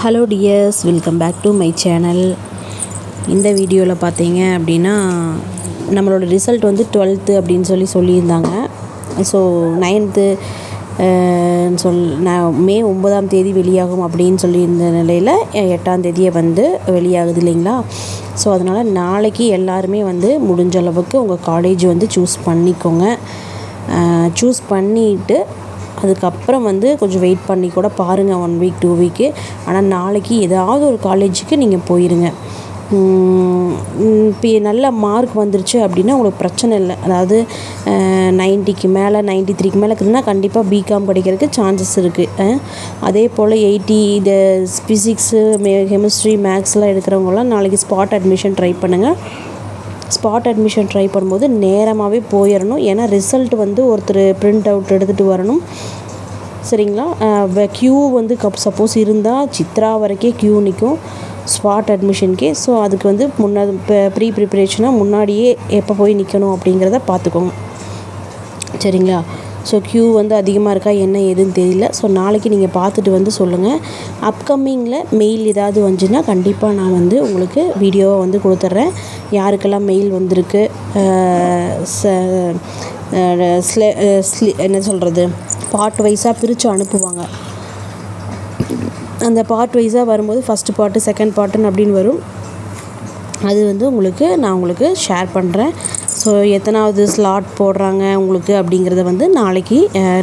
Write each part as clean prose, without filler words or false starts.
Hello dears, welcome back to my channel. இந்த வீடியோவில் பார்த்தீங்க அப்படின்னா நம்மளோட ரிசல்ட் வந்து 12th அப்படின்னு சொல்லியிருந்தாங்க. ஸோ 9th மே 9ஆம் தேதி வெளியாகும் அப்படின்னு சொல்லியிருந்த நிலையில் 8ஆம் தேதியை வந்து வெளியாகுது இல்லைங்களா. ஸோ அதனால் நாளைக்கு எல்லாருமே வந்து முடிஞ்ச அளவுக்கு உங்கள் காலேஜ் வந்து சூஸ் பண்ணிக்கோங்க. சூஸ் பண்ணிவிட்டு அதுக்கப்புறம் வந்து கொஞ்சம் வெயிட் பண்ணி கூட பாருங்கள், 1 வீக் 2 வீக்கு. ஆனால் நாளைக்கு ஏதாவது ஒரு காலேஜுக்கு நீங்கள் போயிருங்க. இப்போ நல்ல மார்க் வந்துருச்சு அப்படின்னா உங்களுக்கு பிரச்சனை இல்லை. அதாவது 90க்கு மேலே 93க்கு மேலே இருக்குதுன்னா கண்டிப்பாக பிகாம் கிடைக்கிறதுக்கு சான்சஸ் இருக்குது. அதே போல் 80 இது ஃபிசிக்ஸு கெமிஸ்ட்ரி மேக்ஸ்லாம் எடுக்கிறவங்களாம் நாளைக்கு ஸ்பாட் அட்மிஷன் ட்ரை பண்ணுங்கள். ஸ்பாட் அட்மிஷன் ட்ரை பண்ணும்போது நேரமாகவே போயிடணும். ஏன்னா ரிசல்ட் வந்து ஒருத்தர் பிரிண்ட் அவுட் எடுத்துகிட்டு வரணும், சரிங்களா. க்யூ வந்து சப்போஸ் இருந்தால் சித்ரா வரைக்கும் க்யூ நிற்கும் ஸ்பாட் அட்மிஷனுக்கே. ஸோ அதுக்கு வந்து ப்ரீ ப்ரிப்பரேஷனாக முன்னாடியே எப்போ போய் நிற்கணும் அப்படிங்கிறத பார்த்துக்கோங்க, சரிங்களா. ஸோ க்யூ வந்து அதிகமாக இருக்கா என்ன ஏதுன்னு தெரியல. ஸோ நாளைக்கு நீங்கள் பார்த்துட்டு வந்து சொல்லுங்கள். அப்கமிங்கில் மெயில் ஏதாவது வந்துச்சுன்னா கண்டிப்பாக நான் வந்து உங்களுக்கு வீடியோவை வந்து கொடுத்துட்றேன். யாருக்கெல்லாம் மெயில் வந்திருக்கு, என்ன சொல்கிறது, பார்ட் வைஸாக பிரித்து அனுப்புவாங்க. அந்த பார்ட் வைஸாக வரும்போது ஃபஸ்ட்டு பார்ட்டு செகண்ட் பார்ட்டுன்னு அப்படின்னு வரும். அது வந்து நான் உங்களுக்கு ஷேர் பண்ணுறேன். ஸோ எத்தனாவது ஸ்லாட் போடுறாங்க உங்களுக்கு அப்படிங்கிறத வந்து நாளைக்கு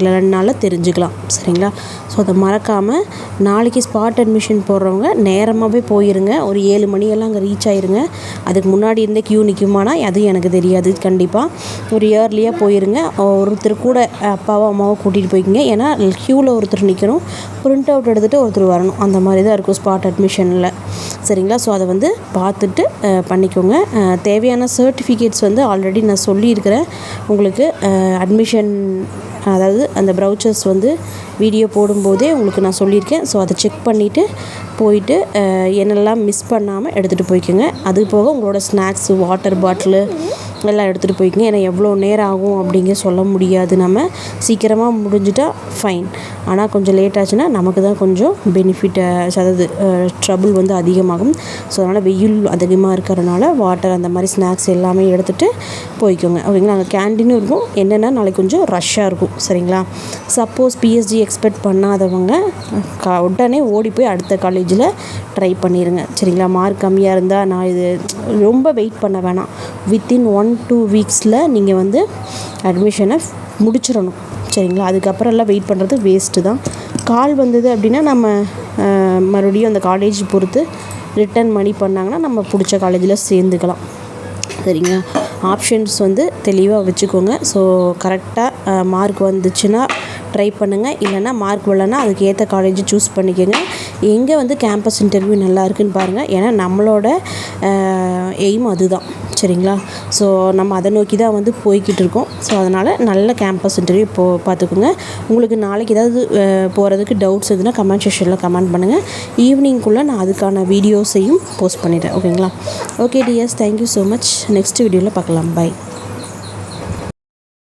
2 நாளில் தெரிஞ்சுக்கலாம், சரிங்களா. ஸோ அதை மறக்காமல் நாளைக்கு ஸ்பாட் அட்மிஷன் போடுறவங்க நேரமாகவே போயிருங்க. ஒரு 7 மணியெல்லாம் அங்கே ரீச் ஆயிருங்க. அதுக்கு முன்னாடி இருந்தே க்யூ நிற்குமானா அதுவும் எனக்கு தெரியாது. கண்டிப்பாக ஒரு இயர்லியாக போயிருங்க. ஒருத்தர் கூட அப்பாவோ அம்மாவோ கூட்டிகிட்டு போய்க்குங்க. ஏன்னா க்யூவில் ஒருத்தர் நிற்கணும், பிரிண்ட் அவுட் எடுத்துகிட்டு ஒருத்தர் வரணும். அந்த மாதிரி தான் இருக்கும் ஸ்பாட் அட்மிஷனில், சரிங்களா. ஸோ அதை வந்து பார்த்துட்டு பண்ணிக்கோங்க. தேவையான சர்டிஃபிகேட்ஸ் வந்து ஆல்ரெடி நான் சொல்லியிருக்கிறேன் உங்களுக்கு. அட்மிஷன் அதாவது அந்த ப்ரௌச்சர்ஸ் வந்து வீடியோ போடும்போதே உங்களுக்கு நான் சொல்லியிருக்கேன். ஸோ அதை செக் பண்ணிவிட்டு போயிட்டு என்னெல்லாம் மிஸ் பண்ணாமல் எடுத்துகிட்டு போய்க்குங்க. அது போக உங்களோட ஸ்நாக்ஸு, வாட்டர் பாட்டிலு எல்லாம் எடுத்துகிட்டு போய்க்குங்க. ஏன்னா எவ்வளோ நேரம் ஆகும் அப்படிங்க சொல்ல முடியாது. நம்ம சீக்கிரமாக முடிஞ்சிட்டா ஃபைன், ஆனால் கொஞ்சம் லேட் ஆச்சுன்னா நமக்கு தான் கொஞ்சம் பெனிஃபிட், அதாவது ட்ரபுள் வந்து அதிகமாகும். ஸோ அதனால் வெயில் அதிகமாக இருக்கிறதுனால வாட்டர் அந்த மாதிரி ஸ்நாக்ஸ் எல்லாமே எடுத்துகிட்டு போய்க்கோங்க, ஓகேங்களா. அங்கே கேண்டீனும் இருக்கும். என்னென்னா நாளைக்கு கொஞ்சம் ரஷ்ஷாக இருக்கும், சரிங்களா. சப்போஸ் பிஎஸ்ஜி எக்ஸ்பெக்ட் பண்ணாதவங்க உடனே ஓடி போய் அடுத்த காலேஜில் ட்ரை பண்ணிடுங்க, சரிங்களா. மார்க் கம்மியாக இருந்தால் நான் இது ரொம்ப வெயிட் பண்ண வேணாம். வித்தின் 1-2 வீக்ஸில் நீங்கள் வந்து அட்மிஷனை முடிச்சிடணும், சரிங்களா. அதுக்கப்புறம் எல்லாம் வெயிட் பண்ணுறது வேஸ்ட்டு தான். கால் வந்தது அப்படின்னா நம்ம மறுபடியும் அந்த காலேஜ் பொறுத்து ரிட்டன் மணி பண்ணாங்கன்னா நம்ம பிடிச்ச காலேஜில் சேர்ந்துக்கலாம், சரிங்களா. ஆப்ஷன்ஸ் வந்து தெளிவாக வச்சுக்கோங்க. ஸோ கரெக்டாக மார்க் வந்துச்சுன்னா ட்ரை பண்ணுங்கள். இல்லைனா மார்க் வரலன்னா அதுக்கு ஏற்ற காலேஜ் சூஸ் பண்ணிக்கோங்க. எங்கே வந்து கேம்பஸ் இன்டர்வியூ நல்லா இருக்குன்னு பாருங்கள். ஏன்னா நம்மளோட எய்ம் அதுதான், சரிங்களா. ஸோ நம்ம அதை நோக்கி தான் வந்து போய்கிட்டு இருக்கோம். ஸோ அதனால் நல்ல கேம்பஸ் இன்டர்வியூ பார்த்துக்கோங்க. உங்களுக்கு நாளைக்கு ஏதாவது போகிறதுக்கு டவுட்ஸ் இருந்ததுன்னா கமெண்ட் செக்ஷனில் கமெண்ட் பண்ணுங்கள். ஈவினிங்குள்ளே நான் அதுக்கான வீடியோஸையும் போஸ்ட் பண்ணிடுறேன், ஓகேங்களா. Okay tears, thank you so much. Next வீடியோவில் பார்க்கலாம். பை.